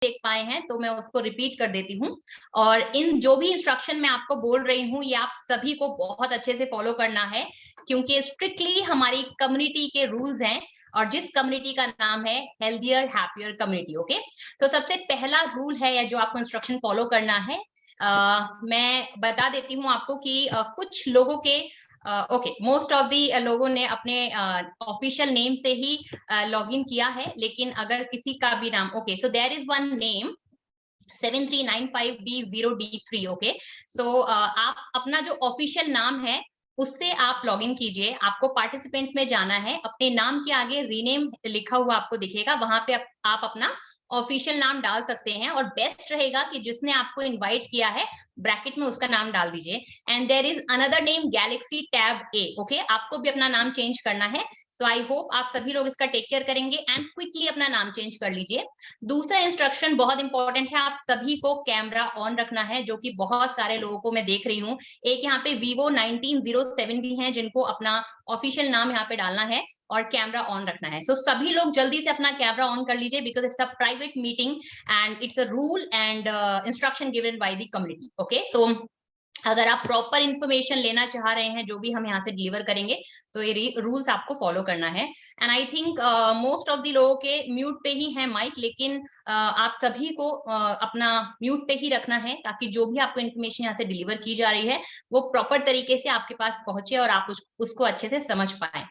देख पाए हैं तो मैं उसको रिपीट कर देती हूँ। और इन जो भी इंस्ट्रक्शन मैं आपको बोल रही हूँ ये आप सभी को बहुत अच्छे से फॉलो करना है, क्योंकि स्ट्रिक्टली हमारी कम्युनिटी के रूल्स हैं, और जिस कम्युनिटी का नाम है हेल्दियर हैप्पियर कम्युनिटी। ओके, तो सबसे पहला रूल है या जो आपको इंस्ट्रक्शन फॉलो करना है, मैं बता देती हूँ आपको कि कुछ लोगों के ओके, मोस्ट ऑफ दी लोगों ने अपने ऑफिशियल नेम से ही लॉग इन किया है, लेकिन अगर किसी का भी नाम, okay, so there is one name 7395D0D3। Okay, so आप अपना जो ऑफिशियल नाम है उससे आप लॉग इन कीजिए। आपको पार्टिसिपेंट्स में जाना है, अपने नाम के आगे रीनेम लिखा हुआ आपको दिखेगा, वहां पे आप अपना ऑफिशियल नाम डाल सकते हैं, और बेस्ट रहेगा कि जिसने आपको इनवाइट किया है ब्रैकेट में उसका नाम डाल दीजिए। And there is another name Galaxy tab A. ओके, आपको भी अपना नाम चेंज करना है। सो आई होप आप सभी लोग इसका टेक केयर करेंगे एंड क्विकली अपना नाम चेंज कर लीजिए। दूसरा इंस्ट्रक्शन बहुत इंपॉर्टेंट है, आप सभी को कैमरा ऑन रखना है, जो कि बहुत सारे लोगों को मैं देख रही हूँ। एक यहाँ पे Vivo 1907 भी हैं जिनको अपना ऑफिशियल नाम यहाँ पे डालना है और कैमरा ऑन रखना है। सो सभी लोग जल्दी से अपना कैमरा ऑन कर लीजिए, because it's a private meeting and it's a rule and instruction given by the community. Okay, so अगर आप प्रॉपर इंफॉर्मेशन लेना चाह रहे हैं जो भी हम यहाँ से डिलीवर करेंगे, तो ये रूल्स आपको फॉलो करना है। And I think most of the लोगों के म्यूट पे ही है माइक, लेकिन आप सभी को अपना म्यूट पे ही रखना है, ताकि जो भी आपको इन्फॉर्मेशन यहाँ से डिलीवर की जा रही है वो प्रॉपर तरीके से आपके पास पहुंचे और आप उसको अच्छे से समझ पाए।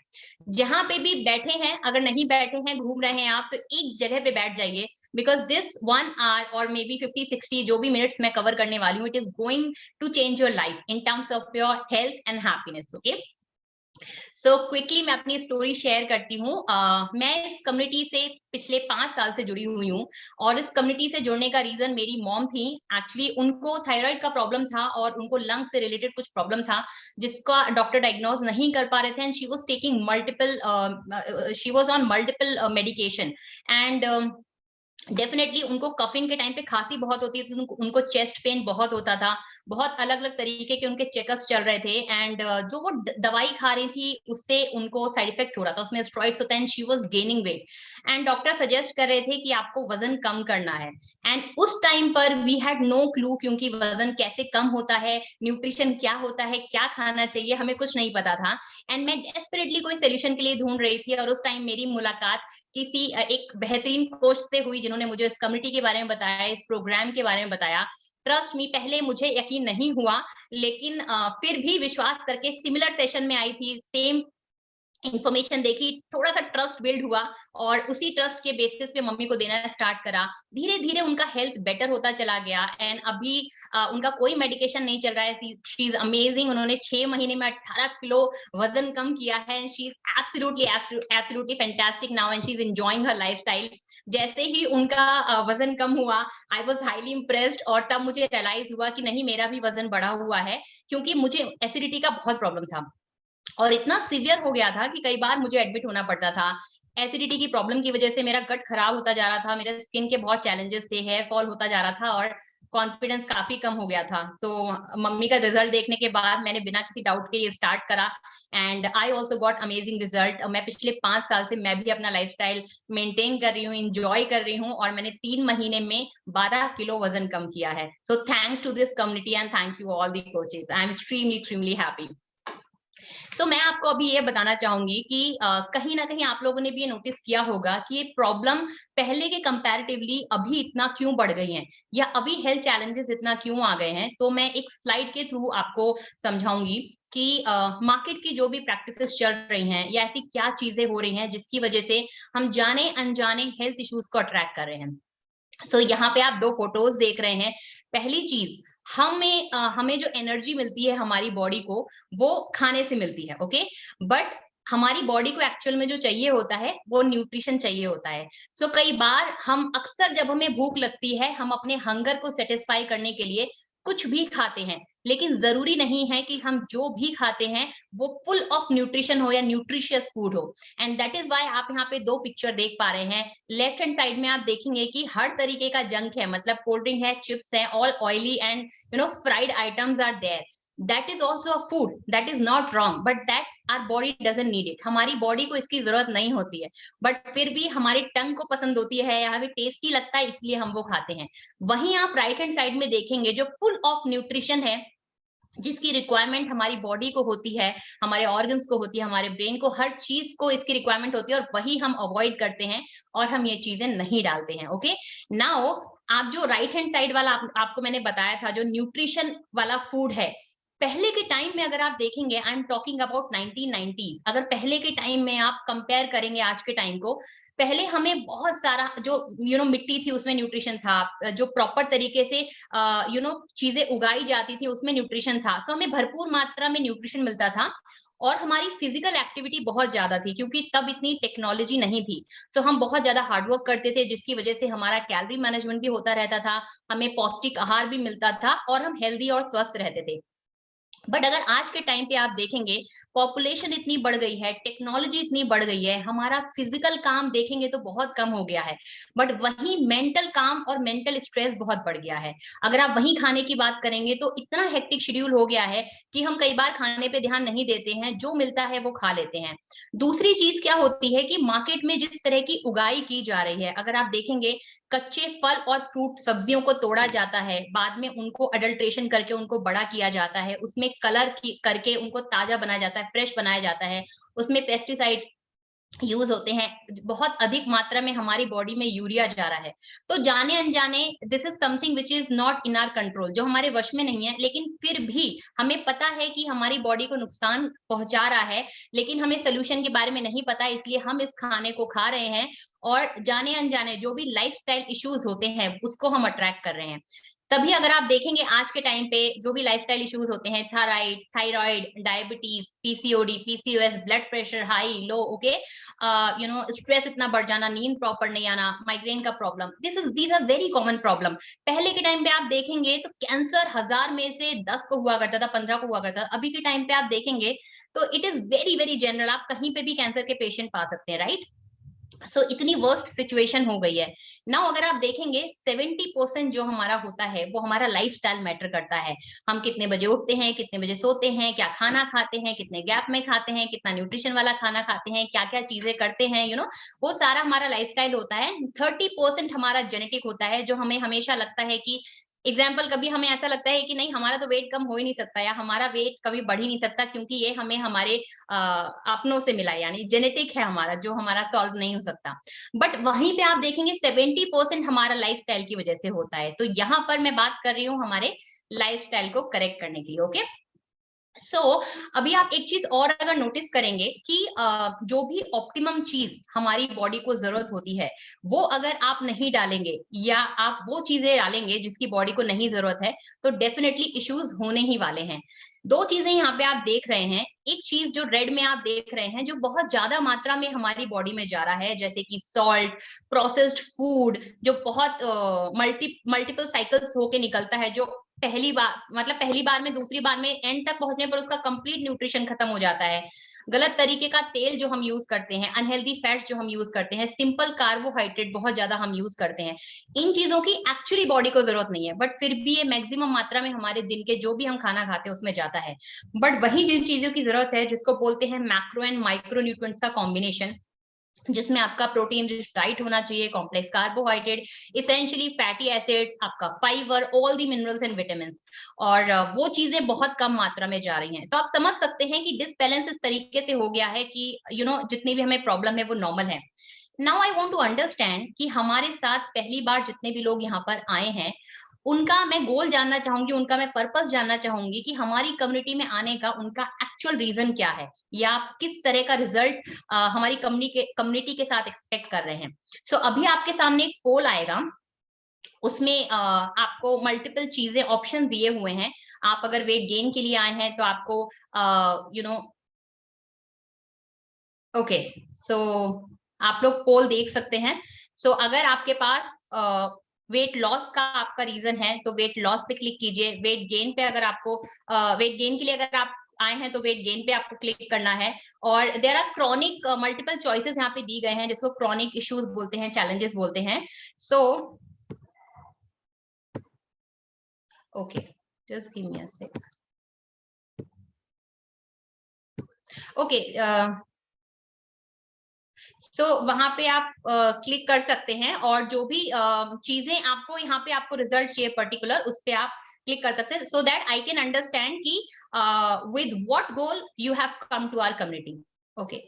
जहां पे भी बैठे हैं, अगर नहीं बैठे हैं, घूम रहे हैं आप, तो एक जगह पे बैठ जाइए, बिकॉज दिस 1 आवर और मे बी 50-60 जो भी मिनट्स मैं कवर करने वाली हूँ, it is going to change your life in terms of your health and happiness. Okay, so quickly मैं अपनी स्टोरी शेयर करती हूँ। मैं इस कम्युनिटी से पिछले 5 साल से जुड़ी हुई हूँ, और इस कम्युनिटी से जुड़ने का रीजन मेरी मॉम थी। एक्चुअली उनको थायराइड का प्रॉब्लम था और उनको लंग से रिलेटेड कुछ प्रॉब्लम था, जिसका डॉक्टर डायग्नोज नहीं कर पा रहे थे, and she was taking multiple, she was on multiple medication. And definitely उनको कफिंग के टाइम पे खांसी बहुत होती थी, उनको चेस्ट पेन बहुत होता था, बहुत अलग अलग तरीके के उनके चेकअप्स चल रहे थे, एंड जो वो दवाई खा रही थी उससे उनको साइड इफेक्ट हो रहा था, उसमें स्टेरॉइड्स होता है, and she was gaining weight, and doctor suggest कर रहे थे कि आपको वजन कम करना है। एंड उस टाइम पर वी हैड नो क्लू, क्योंकि वजन कैसे कम होता है, न्यूट्रिशन क्या होता है, क्या खाना चाहिए, हमें कुछ नहीं पता था। एंड मैं डेस्परेटली कोई सोल्यूशन के लिए ढूंढ रही थी, और उस टाइम मेरी मुलाकात किसी एक बेहतरीन कोच से हुई, जिन्होंने मुझे इस कम्युनिटी के बारे में बताया, इस प्रोग्राम के बारे में बताया। ट्रस्ट मी, पहले मुझे यकीन नहीं हुआ, लेकिन फिर भी विश्वास करके सिमिलर सेशन में आई थी, सेम इंफॉर्मेशन देखी, थोड़ा सा ट्रस्ट बिल्ड हुआ, और उसी ट्रस्ट के बेसिस पे मम्मी को देना स्टार्ट करा। धीरे धीरे उनका हेल्थ बेटर होता चला गया, एंड अभी उनका कोई मेडिकेशन नहीं चल रहा है। शी इज अमेजिंग, उन्होंने 6 महीने में 18 किलो वजन कम किया है, and she is absolutely fantastic now, and she is enjoying her lifestyle. जैसे ही उनका वजन कम हुआ, आई वाज हाईली इम्प्रेस्ड, और तब मुझे रियलाइज हुआ कि नहीं, मेरा भी वजन बढ़ा हुआ है, क्योंकि मुझे एसिडिटी का बहुत प्रॉब्लम था, और इतना सीवियर हो गया था कि कई बार मुझे एडमिट होना पड़ता था। एसिडिटी की प्रॉब्लम की वजह से मेरा गट खराब होता जा रहा था, मेरे स्किन के बहुत चैलेंजेस थे, हेयर फॉल होता जा रहा था, और कॉन्फिडेंस काफी कम हो गया था। सो मम्मी का रिजल्ट देखने के बाद मैंने बिना किसी डाउट के ये स्टार्ट करा, and I also got amazing result. मैं पिछले 5 साल से मैं भी अपना लाइफस्टाइल मेंटेन कर रही हूँ, इंजॉय कर रही हूँ, और मैंने 3 महीने में 12 किलो वजन कम किया है। So thanks to this community and thank you all the coaches, I am extremely happy. तो मैं आपको अभी ये बताना चाहूंगी कि कहीं ना कहीं आप लोगों ने भी ये नोटिस किया होगा कि ये प्रॉब्लम पहले के कंपैरेटिवली अभी इतना क्यों बढ़ गई हैं, या अभी हेल्थ चैलेंजेस इतना क्यों आ गए हैं। तो मैं एक स्लाइड के थ्रू आपको समझाऊंगी कि मार्केट की जो भी प्रैक्टिसेस चल रही हैं, या ऐसी क्या चीजें हो रही हैं जिसकी वजह से हम जाने अनजाने हेल्थ इश्यूज को अट्रैक्ट कर रहे हैं। तो यहाँ पे आप 2 फोटोज देख रहे हैं। पहली चीज, हमें जो एनर्जी मिलती है हमारी बॉडी को, वो खाने से मिलती है। ओके, बट हमारी बॉडी को एक्चुअल में जो चाहिए होता है वो न्यूट्रिशन चाहिए होता है। सो कई बार हम अक्सर जब हमें भूख लगती है, हम अपने हंगर को सेटिस्फाई करने के लिए कुछ भी खाते हैं, लेकिन जरूरी नहीं है कि हम जो भी खाते हैं वो फुल ऑफ न्यूट्रिशन हो या न्यूट्रिशियस फूड हो। एंड दैट इज वाई आप यहाँ पे 2 पिक्चर देख पा रहे हैं। लेफ्ट हैंड साइड में आप देखेंगे कि हर तरीके का जंक है, मतलब कोल्ड ड्रिंक है, चिप्स है, all oily and fried items are there. That is also a food, that is not wrong, but that our body doesn't need it, हमारी बॉडी को इसकी जरूरत नहीं होती है, बट फिर भी हमारे टंग को पसंद होती है या हमें टेस्टी लगता है इसलिए हम वो खाते हैं। वहीं आप राइट हैंड साइड में देखेंगे जो फुल ऑफ न्यूट्रिशन है, जिसकी रिक्वायरमेंट हमारी बॉडी को होती है, हमारे ऑर्गन्स को होती है, हमारे ब्रेन को, हर चीज को इसकी रिक्वायरमेंट होती है, और वही हम अवॉइड करते हैं और हम ये चीजें नहीं डालते हैं। ओके, नाउ आप जो राइट हैंड साइड वाला आपको मैंने बताया था जो न्यूट्रिशन वाला फूड है, पहले के टाइम में अगर आप देखेंगे, I am talking about 1990s, अगर पहले के टाइम में आप कंपेयर करेंगे आज के टाइम को, पहले हमें बहुत सारा जो मिट्टी थी उसमें न्यूट्रिशन था, जो प्रॉपर तरीके से चीजें उगाई जाती थी उसमें न्यूट्रिशन था, सो हमें भरपूर मात्रा में न्यूट्रिशन मिलता था। और हमारी फिजिकल एक्टिविटी बहुत ज्यादा थी क्योंकि तब इतनी टेक्नोलॉजी नहीं थी, तो हम बहुत ज्यादा हार्डवर्क करते थे, जिसकी वजह से हमारा कैलोरी मैनेजमेंट भी होता रहता था, हमें पौष्टिक आहार भी मिलता था और हम हेल्दी और स्वस्थ रहते थे। बट अगर आज के टाइम पे आप देखेंगे, पॉपुलेशन इतनी बढ़ गई है, टेक्नोलॉजी इतनी बढ़ गई है, हमारा फिजिकल काम देखेंगे तो बहुत कम हो गया है, बट वहीं मेंटल काम और मेंटल स्ट्रेस बहुत बढ़ गया है। अगर आप वहीं खाने की बात करेंगे तो इतना हेक्टिक शेड्यूल हो गया है कि हम कई बार खाने पे ध्यान नहीं देते हैं, जो मिलता है वो खा लेते हैं। दूसरी चीज क्या होती है कि मार्केट में जिस तरह की उगाई की जा रही है, अगर आप देखेंगे कच्चे फल और फ्रूट सब्जियों को तोड़ा जाता है, बाद में उनको अडल्ट्रेशन करके उनको बड़ा किया जाता है, उसमें कलर करके उनको ताजा बनाया जाता है, फ्रेश बनाया जाता है, उसमें पेस्टिसाइड यूज होते हैं, बहुत अधिक मात्रा में हमारी बॉडी में यूरिया जा रहा है। तो जाने अनजाने this is something which is not in our control, जो हमारे वश में नहीं है, लेकिन फिर भी हमें पता है कि हमारी बॉडी को नुकसान पहुंचा रहा है, लेकिन हमें सोल्यूशन के बारे में नहीं पता, इसलिए हम इस खाने को खा रहे हैं और जाने अनजाने जो भी लाइफस्टाइल इश्यूज होते हैं उसको हम अट्रैक्ट कर रहे हैं। तभी अगर आप देखेंगे आज के टाइम पे जो भी लाइफस्टाइल इश्यूज होते हैं, thyroid, diabetes, PCOD, PCOS, blood pressure high low, okay, stress इतना बढ़ जाना, नींद प्रॉपर नहीं आना, माइग्रेन का problem, these are very common problem. पहले के टाइम पे आप देखेंगे तो कैंसर 1000 में से 10 को हुआ करता था, 15 को हुआ करता था, अभी के टाइम पे आप देखेंगे तो it is very very general, आप कहीं पे भी कैंसर के पेशेंट पा सकते हैं, राइट। सो इतनी वर्स्ट सिचुएशन हो गई है। नाउ अगर आप देखेंगे 70% जो हमारा होता है वो हमारा लाइफस्टाइल मैटर करता है, हम कितने बजे उठते हैं, कितने बजे सोते हैं, क्या खाना खाते हैं, कितने गैप में खाते हैं, कितना न्यूट्रिशन वाला खाना खाते हैं, क्या क्या चीजें करते हैं, वो सारा हमारा लाइफस्टाइल होता है। 30% हमारा जेनेटिक होता है, जो हमें हमेशा लगता है कि एग्जाम्पल, कभी हमें ऐसा लगता है कि नहीं हमारा तो वेट कम हो ही नहीं सकता या हमारा वेट कभी बढ़ ही नहीं सकता, क्योंकि ये हमें हमारे अपनों से मिला है, यानी जेनेटिक है हमारा, जो हमारा सॉल्व नहीं हो सकता। बट वहीं पे आप देखेंगे 70% हमारा लाइफस्टाइल की वजह से होता है। तो यहाँ पर मैं बात कर रही हूँ हमारे लाइफस्टाइल को करेक्ट करने की, ओके। अभी आप एक चीज और अगर नोटिस करेंगे कि जो भी ऑप्टिमम चीज हमारी बॉडी को जरूरत होती है, वो अगर आप नहीं डालेंगे या आप वो चीजें डालेंगे जिसकी बॉडी को नहीं जरूरत है, तो डेफिनेटली इश्यूज होने ही वाले हैं। दो चीजें यहाँ पे आप देख रहे हैं, एक चीज जो रेड में आप देख रहे हैं जो बहुत ज्यादा मात्रा में हमारी बॉडी में जा रहा है, जैसे कि सॉल्ट, प्रोसेस्ड फूड, जो बहुत मल्टीपल साइकिल्स होके निकलता है, जो पहली बार मतलब पहली बार में, दूसरी बार में, एंड तक पहुंचने पर उसका कंप्लीट न्यूट्रिशन खत्म हो जाता है। गलत तरीके का तेल जो हम यूज करते हैं, अनहेल्दी फैट्स जो हम यूज करते हैं, सिंपल कार्बोहाइड्रेट बहुत ज्यादा हम यूज करते हैं, इन चीजों की एक्चुअली बॉडी को जरूरत नहीं है, बट फिर भी ये मैक्सिमम मात्रा में हमारे दिन के जो भी हम खाना खाते हैं उसमें जाता है। बट वही जिन चीजों की जरूरत है, जिसको बोलते हैं मैक्रो एंड माइक्रो न्यूट्रिएंट्स का कॉम्बिनेशन, जिसमें आपका प्रोटीन रिच डाइट होना चाहिए, complex carbohydrate, essentially fatty acids, आपका fibre, all the minerals and vitamin, और वो चीजें बहुत कम मात्रा में जा रही हैं। तो आप समझ सकते हैं कि डिसबैलेंस इस तरीके से हो गया है कि जितनी भी हमें प्रॉब्लम है वो नॉर्मल है। Now I want to understand कि हमारे साथ पहली बार जितने भी लोग यहाँ पर आए हैं, उनका मैं गोल जानना चाहूंगी, उनका मैं पर्पस जानना चाहूंगी कि हमारी कम्युनिटी में आने का उनका एक्चुअल रीजन क्या है, या आप किस तरह का रिजल्ट हमारी कम्युनिटी के साथ एक्सपेक्ट कर रहे हैं। अभी आपके सामने एक पोल आएगा, उसमें आपको मल्टीपल चीजें ऑप्शन दिए हुए हैं। आप अगर वेट गेन के लिए आए हैं तो आपको ओके, सो आप लोग पोल देख सकते हैं। अगर आपके पास वेट लॉस का आपका रीजन है तो वेट लॉस पे क्लिक कीजिए। वेट गेन पे अगर आपको वेट गेन के लिए अगर आप आए हैं तो वेट गेन पे आपको क्लिक करना है। और there are chronic multiple choices यहाँ पे दी गए हैं, जिसको क्रॉनिक इश्यूज बोलते हैं, चैलेंजेस बोलते हैं। ओके, जस्ट गिव मी अ सेक। ओके, सो वहां पे आप क्लिक कर सकते हैं और जो भी चीजें आपको यहाँ पे आपको रिजल्ट चाहिए पर्टिकुलर, उस पे आप क्लिक कर सकते हैं, so that I can understand कि with what goal you have come to our community. Okay,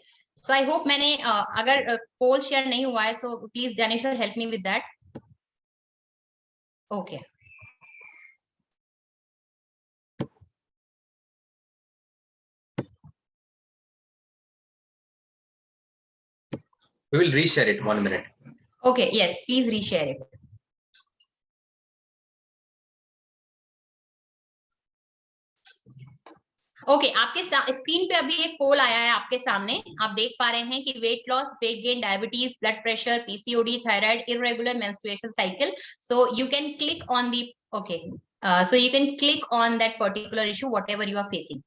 so I hope मैंने अगर पोल शेयर नहीं हुआ है so please Gyaneshwar help me with that. Okay, We will reshare it 1 minute. Okay, yes, please reshare it. Okay, आपके screen पे अभी एक पोल आया है आपके सामने, आप देख पा रहे हैं कि weight loss, weight gain, diabetes, blood pressure, PCOD, thyroid, irregular menstruation cycle, so you can click on the, okay, so you can click on that particular issue whatever you are facing.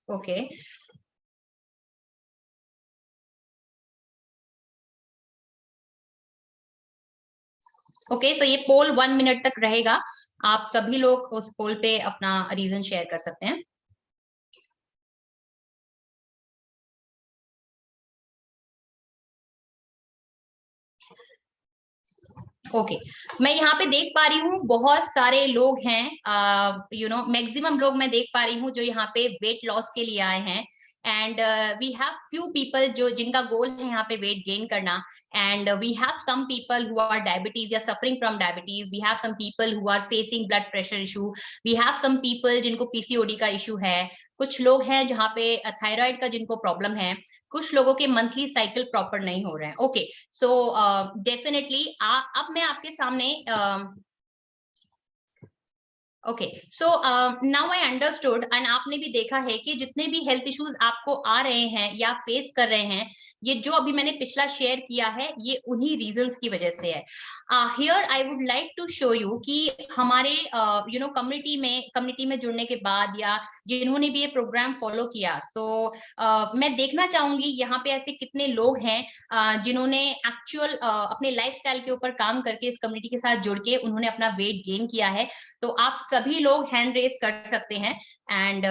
Okay, okay, so ये poll 1 minute तक रहेगा, आप सभी लोग उस पोल पे अपना reason share कर सकते हैं। ओके, मैं यहाँ पे देख पा रही हूँ बहुत सारे लोग हैं, यू नो मैक्सिमम लोग मैं देख पा रही हूँ जो यहाँ पे वेट लॉस के लिए आए हैं, and we have few people जो जिनका गोल है यहाँ पे वेट गेन करना, and we have some people who are diabetes या suffering from diabetes, we have some people who are facing blood pressure issue, we have some people जिनको PCOD का issue है, कुछ लोग हैं जहाँ पे थायराइड का जिनको प्रॉब्लम है, कुछ लोगों के मंथली साइकिल प्रॉपर नहीं हो रहे हैं। ओके, सो डेफिनेटली अब मैं आपके सामने okay, so now I understood, and आपने भी देखा है कि जितने भी हेल्थ इश्यूज आपको आ रहे हैं या फेस कर रहे हैं, ये जो अभी मैंने पिछला शेयर किया है ये उन्हीं रीजंस की वजह से है। Here I would like to show you कि हमारे यू नो कम्युनिटी में जुड़ने के बाद या जिन्होंने भी ये प्रोग्राम फॉलो किया, सो मैं देखना चाहूंगी यहाँ पे ऐसे कितने लोग हैं जिन्होंने एक्चुअल अपने लाइफस्टाइल के ऊपर काम करके इस कम्युनिटी के साथ जुड़ के उन्होंने अपना वेट गेन किया है। तो आप सभी लोग हैंड रेस कर सकते हैं, एंड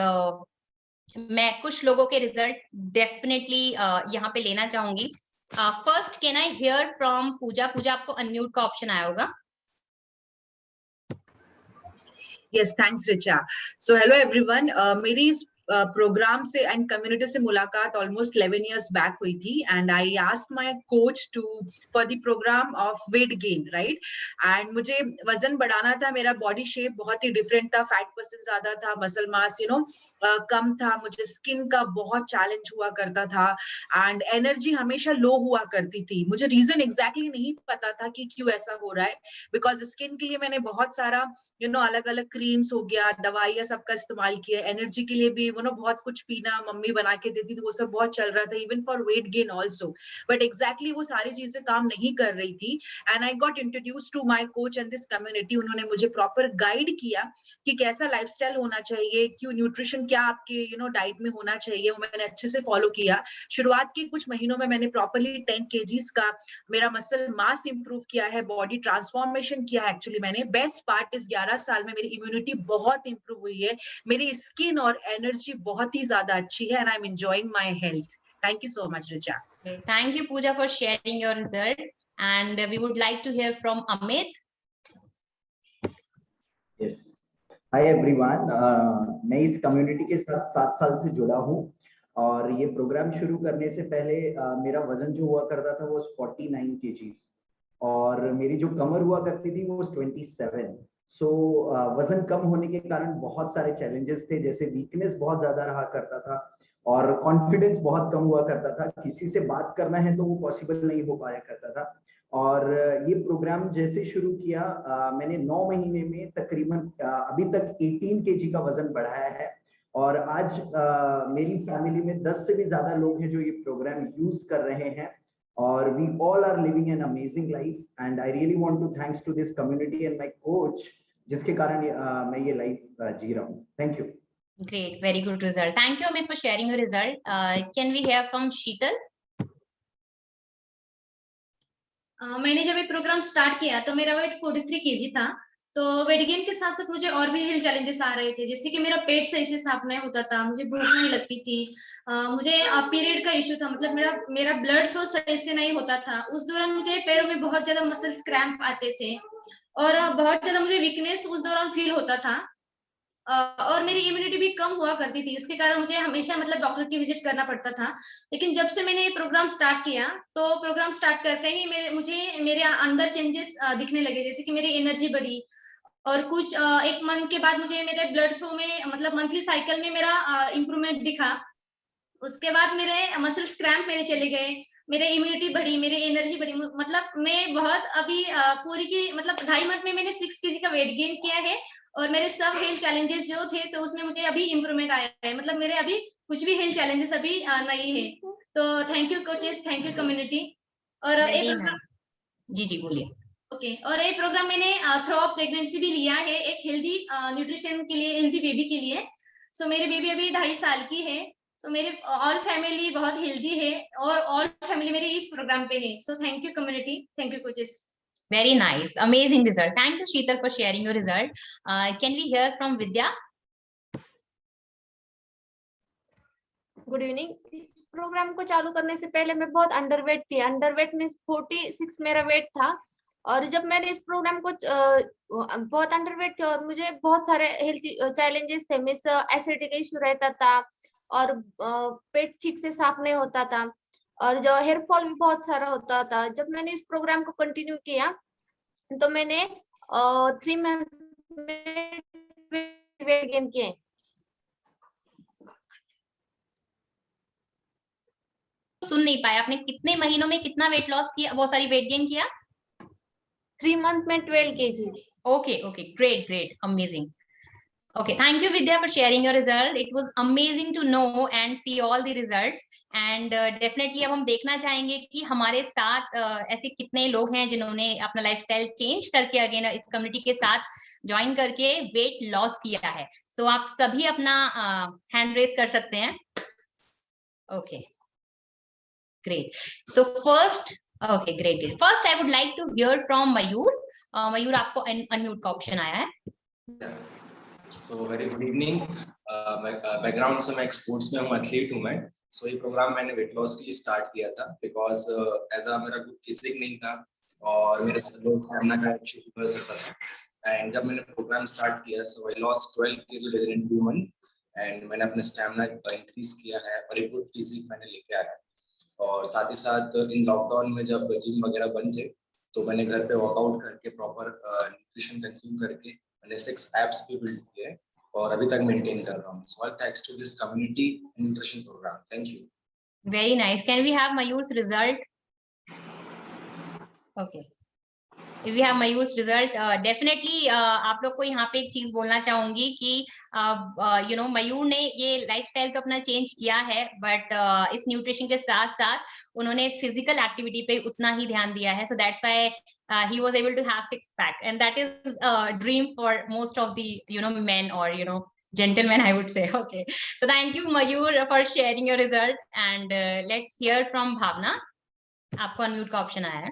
मैं कुछ लोगों के रिजल्ट डेफिनेटली यहाँ पे लेना चाहूंगी। First can I hear from Pooja? Pooja, आपको अनम्यूट का ऑप्शन आया होगा। Yes, thanks, Richa. So, hello everyone. मेरी इस प्रोग्राम से एंड कम्युनिटी से मुलाकात ऑलमोस्ट 11 years बैक हुई थी, and I asked my coach to for the program of weight gain, right. And मुझे वजन बढ़ाना था, मेरा बॉडी शेप बहुत ही डिफरेंट था, फैट परसेंट ज्यादा था, मसल मास कम था, मुझे स्किन का बहुत चैलेंज हुआ करता था, एंड एनर्जी हमेशा लो हुआ करती थी। मुझे रीजन एग्जैक्टली नहीं पता था कि क्यों ऐसा हो रहा है, बिकॉज स्किन के लिए मैंने बहुत सारा अलग अलग क्रीम्स हो गया, दवाइयां सबका इस्तेमाल किया, एनर्जी के लिए भी बहुत कुछ पीना मम्मी बना के देती थी, वो सब बहुत चल रहा था, even for weight gain also, but exactly वो सारी चीजें काम नहीं कर रही थी। And I got introduce to my coach and this community. उन्होंने मुझे प्रॉपर गाइड किया कि कैसा लाइफस्टाइल होना चाहिए, क्यों न्यूट्रिशन क्या आपके डाइट में होना चाहिए, वो मैंने अच्छे से फॉलो किया। शुरुआत के कुछ महीनों में मैंने प्रॉपरली 10 kgs का मेरा मसल मास इंप्रूव किया है, बॉडी ट्रांसफॉर्मेशन किया है। एक्चुअली मैंने बेस्ट पार्ट इस 11 साल में मेरी इम्यूनिटी बहुत इंप्रूव हुई है, मेरी स्किन और एनर्जी बहुत ही ज्यादा अच्छी है, and I am enjoying my health. Thank you so much, Richa. Thank you Pooja for sharing your result, and we would like to hear from Amit. Yes, hi everyone, मैं इस कम्युनिटी के साथ 7 साल से जुड़ा हूँ, और ये प्रोग्राम शुरू करने से पहले मेरा वजन जो हुआ करता था वो 49 kgs, और मेरी जो कमर हुआ करती थी वो 27। सो वजन कम होने के कारण बहुत सारे चैलेंजेस थे, जैसे वीकनेस बहुत ज्यादा रहा करता था, और कॉन्फिडेंस बहुत कम हुआ करता था, किसी से बात करना है तो वो पॉसिबल नहीं हो पाया करता था। और ये प्रोग्राम जैसे शुरू किया, मैंने 9 महीने में तकरीबन अभी तक 18 kg का वजन बढ़ाया है, और आज मेरी फैमिली में 10 से भी ज्यादा लोग हैं जो ये प्रोग्राम यूज कर रहे हैं, और we all are living an amazing life, and I really want to thanks to this community and my coach, जिसके कारण मैं ये लाइफ जी रहा हूँ। Thank you. Great, very good result. Thank you Amit for sharing your result. Can we hear from Sheetal? मैंने जब ये programme start किया तो मेरा वेट 43 kg था, तो वेट गेन के साथ साथ मुझे और भी हेल्थ चैलेंजेस आ रहे थे, जैसे कि मेरा पेट सही से साफ नहीं होता था, मुझे भूख नहीं लगती थी, मुझे पीरियड का इश्यू था, मतलब मेरा ब्लड फ्लो सही से नहीं होता था। उस दौरान मुझे पैरों में बहुत ज्यादा मसल्स क्रैम्प आते थे और बहुत ज्यादा मुझे वीकनेस उस दौरान फील होता था। और मेरी इम्यूनिटी भी कम हुआ करती थी, इसके कारण मुझे हमेशा मतलब डॉक्टर की विजिट करना पड़ता था। लेकिन जब से मैंने ये प्रोग्राम स्टार्ट किया, तो प्रोग्राम स्टार्ट करते ही मुझे मेरे अंदर चेंजेस दिखने लगे, जैसे कि मेरी एनर्जी बढ़ी और कुछ एक मंथ के बाद मुझे मेरे ब्लड फ्लो में मतलब मंथली साइकिल में मेरा इम्प्रूवमेंट दिखा। उसके बाद मेरे मसल्स क्रैम्प मेरे चले गए, मेरे इम्यूनिटी बढ़ी, मेरी एनर्जी बढ़ी, मतलब मैं बहुत अभी पूरी की मतलब 2.5 मंथ में मैंने 6 केजी का वेट गेन किया है और मेरे सब हेल्थ चैलेंजेस जो थे तो उसमें मुझे अभी इम्प्रूवमेंट आया है, मतलब मेरे अभी कुछ भी हेल्थ चैलेंजेस अभी नहीं है। तो thank you coaches, thank you community. और वेरी एक नाइस। जी जी बोलिए। ओके, और ये प्रोग्राम मैंने थ्रू आउट प्रेगनेंसी भी लिया है, एक हेल्दी न्यूट्रिशन के लिए, हेल्दी बेबी के लिए। सो मेरी बेबी अभी 2.5 साल की है। सो मेरे ऑल फैमिली बहुत हेल्दी है और ऑल फैमिली मेरी इस प्रोग्राम पे है। So thank you community, thank you coaches. Very nice, amazing result. Thank you, Sheetal, for sharing your result. Can we hear from Vidya? Good evening. Program को चालू करने से पहले मैं बहुत अंडरवेट थी, अंडरवेट मींस 46 मेरा वेट था। और जब मैंने इस प्रोग्राम को बहुत अंडरवेट थी और मुझे बहुत सारे हेल्थ चैलेंजेस थे, मींस एसिडिटी का इश्यू रहता था और पेट ठीक से साफ नहीं होता था और जो हेयर फॉल भी बहुत सारा होता था। जब मैंने इस प्रोग्राम को कंटिन्यू किया तो मैंने 3 मंथ में वेट गेन किए। सुन नहीं पाया, आपने कितने महीनों में कितना वेट लॉस किया, वो सारी वेट गेन किया? 3 मंथ में 12 kg। Okay, okay, great, great, amazing. Okay, thank you Vidya for sharing your result. It was amazing to know and see all the results. And definitely अब हम देखना चाहेंगे कि हमारे साथ ऐसे कितने लोग हैं जिन्होंने अपना लाइफस्टाइल चेंज करके अगेन इस कम्युनिटी के साथ ज्वाइन करके वेट लॉस किया है। सो आप सभी अपना हैंड रेज कर सकते हैं। Okay, great. So first, okay, great. First, I would like to hear from Mayur. मयूर, आपको अनम्यूट का ऑप्शन आया है। So very good evening. Background से मैं स्पोर्ट्स में हूँ, एथलीट हूँ मैं। सो ये प्रोग्राम मैंने वेट लॉस के लिए स्टार्ट किया था बिकॉज एज अ मेरा कुछ फिजिक नहीं था और मेरे स्टैमिना का इश्यू रहता था। एंड जब मैंने प्रोग्राम स्टार्ट किया so I lost 12 kg within 2 month and मैंने अपने स्टैमिना इंक्रीज किया है और एक गुड फिजिक मैंने लेके आया। और साथ ही साथ इन लॉकडाउन में जब जिम वगैरह बंद थे तो मैंने घर पे वर्कआउट करके प्रॉपर न्यूट्रिशन कंज्यूम करके मैंने 6 एप्स भी बिल्ड किए और अभी तक मेंटेन कर रहा हूँ। So all thanks to this community nutrition program. Thank you. Very nice. Can we have Mayur's result? Okay. If we have Mayur's result, definitely आप लोग को यहाँ पे एक चीज बोलना चाहूंगी कि मयूर ने ये लाइफस्टाइल तो अपना चेंज किया है, बट इस न्यूट्रिशन के साथ साथ उन्होंने फिजिकल एक्टिविटी पे उतना ही ध्यान दिया है। So that's why he was able to have 6 pack, and that is a dream for most of the men or gentlemen, I would say. Okay, so thank you Mayur for sharing your result, and let's hear from Bhavna. आपको unmute का option आया है।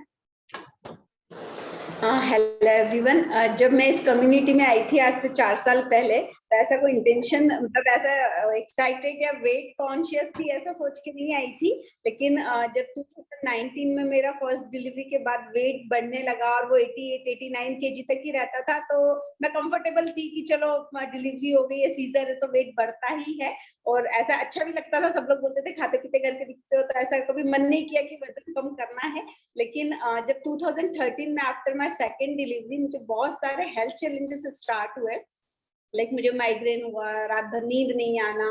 Hello everyone. जब मैं इस community में आई थी आज से 4 साल पहले, तो ऐसा कोई इंटेंशन मतलब ऐसा एक्साइटेड या वेट कॉन्शियस थी ऐसा सोच के नहीं आई थी। लेकिन जब 2019 में मेरा फर्स्ट डिलीवरी के बाद वेट बढ़ने लगा और वो 88-89 kg तक ही रहता था, तो मैं कंफर्टेबल थी कि चलो डिलीवरी हो गई है, सीजर है तो वेट बढ़ता ही है। और ऐसा अच्छा भी लगता था, सब लोग बोलते थे खाते पीते करके दिखते हो, तो ऐसा कभी मन नहीं किया कि वजन कम करना है। लेकिन जब 2013 में आफ्टर माय सेकंड डिलीवरी मुझे बहुत सारे हेल्थ चैलेंजेस स्टार्ट हुए। लाइक मुझे माइग्रेन हुआ, रात भर नींद नहीं आना,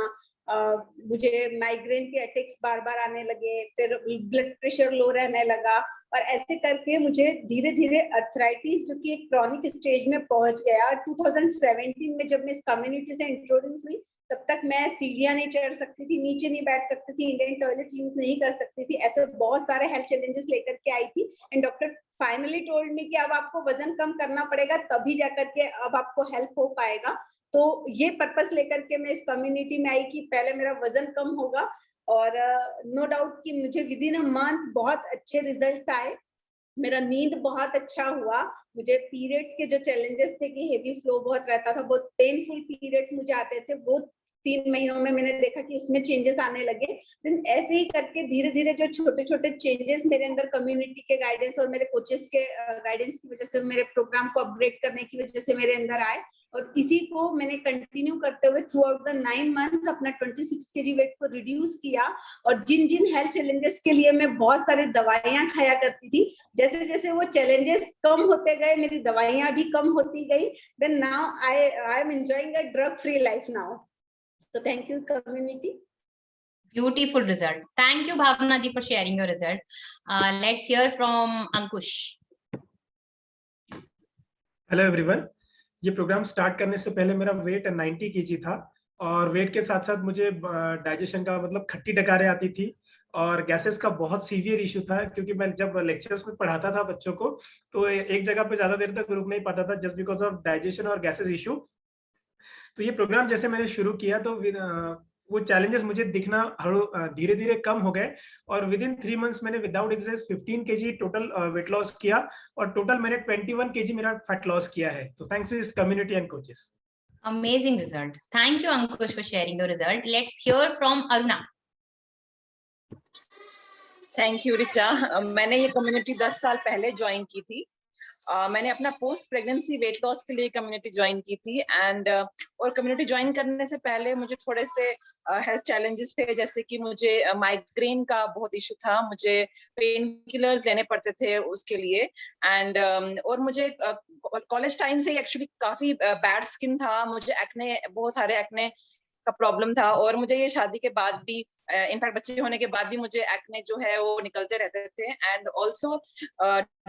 मुझे माइग्रेन के अटैक्स बार बार आने लगे, फिर ब्लड प्रेशर लो रहने लगा और ऐसे करके मुझे धीरे धीरे अर्थराइटिस जो कि एक क्रॉनिक स्टेज में पहुंच गया। 2017 में जब मैं इस कम्युनिटी से इंट्रोड्यूस हुई तब तक मैं सीढ़ियां नहीं चढ़ सकती थी, नीचे नहीं बैठ सकती थी, इंडियन टॉयलेट यूज नहीं कर सकती थी, ऐसे बहुत सारे हेल्थ चैलेंजेस लेकर के आई थी। And doctor finally told me कि अब आपको वजन कम करना पड़ेगा, तभी जाकर के अब आपको हेल्प हो पाएगा। तो ये पर्पस लेकर के मैं इस कम्युनिटी में आई कि पहले मेरा वजन कम होगा और नो डाउट कि मुझे विद इन अ मंथ बहुत अच्छे रिजल्ट आए। मेरा नींद बहुत अच्छा हुआ। मुझे पीरियड्स के जो चैलेंजेस थे कि हेवी फ्लो बहुत रहता था, बहुत पेनफुल पीरियड्स मुझे आते थे, वो 3 महीनों में मैंने देखा कि उसमें चेंजेस आने लगे। देन ऐसे ही करके धीरे धीरे जो छोटे छोटे चेंजेस मेरे अंदर कम्युनिटी के गाइडेंस और मेरे कोचेस के गाइडेंस की वजह से, मेरे प्रोग्राम को अपग्रेड करने की वजह से मेरे अंदर आए, और इसी को मैंने कंटिन्यू करते हुए थ्रू आउट द 9 मंथ अपना 26 kg वेट को रिड्यूस किया। और जिन जिन हेल्थ चैलेंजेस के लिए मैं बहुत सारी दवाइयां खाया करती थी, जैसे जैसे वो चैलेंजेस कम होते गए, मेरी दवाइयां भी कम होती गई। Then now I am enjoying a drug free life now. So thank you community. Beautiful result. Thank you Bhavna ji for sharing your result. Let's hear from Ankush. Hello everyone. ये programme start करने से पहले मेरा wait 90 kg था, और wait के साथ साथ मुझे डाइजेशन का मतलब खट्टी डकारें आती थी, और गैसेस का बहुत सीवियर इशू था, क्योंकि मैं जब लेक्चर्स में पढ़ाता था बच्चों को तो एक जगह पे ज्यादा देर तक रुक नहीं पाता था जस्ट बिकॉज ऑफ डाइजेशन और गैसेस इशू। तो ये प्रोग्राम जैसे मैंने शुरू किया तो वो चैलेंजेस मुझे दिखना धीरे धीरे कम हो गए, और विद इन 3 months मैंने without exercise 15 kg total weight loss किया, और टोटल मैंने 21 kg मेरा फैट लॉस किया है। तो thanks to this community and coaches. Amazing result. Thank you Ankush for sharing your result. Let's hear from Aruna. Thank you Richa. मैंने ये community 10 साल पहले ज्वाइन की थी। मैंने अपना पोस्ट प्रेगनेंसी वेट लॉस के लिए कम्युनिटी ज्वाइन की थी, एंड और कम्युनिटी ज्वाइन करने से पहले मुझे थोड़े से हेल्थ चैलेंजेस थे, जैसे कि मुझे माइग्रेन का बहुत इशू था, मुझे पेन किलर्स लेने पड़ते थे उसके लिए, एंड और मुझे कॉलेज टाइम से ही एक्चुअली काफी बैड स्किन था, मुझे एक्ने, बहुत सारे एक्ने का प्रॉब्लम था, और मुझे ये शादी के बाद भी, इनफैक्ट बच्चे होने के बाद भी मुझे एक्ने जो है वो निकलते रहते थे। And also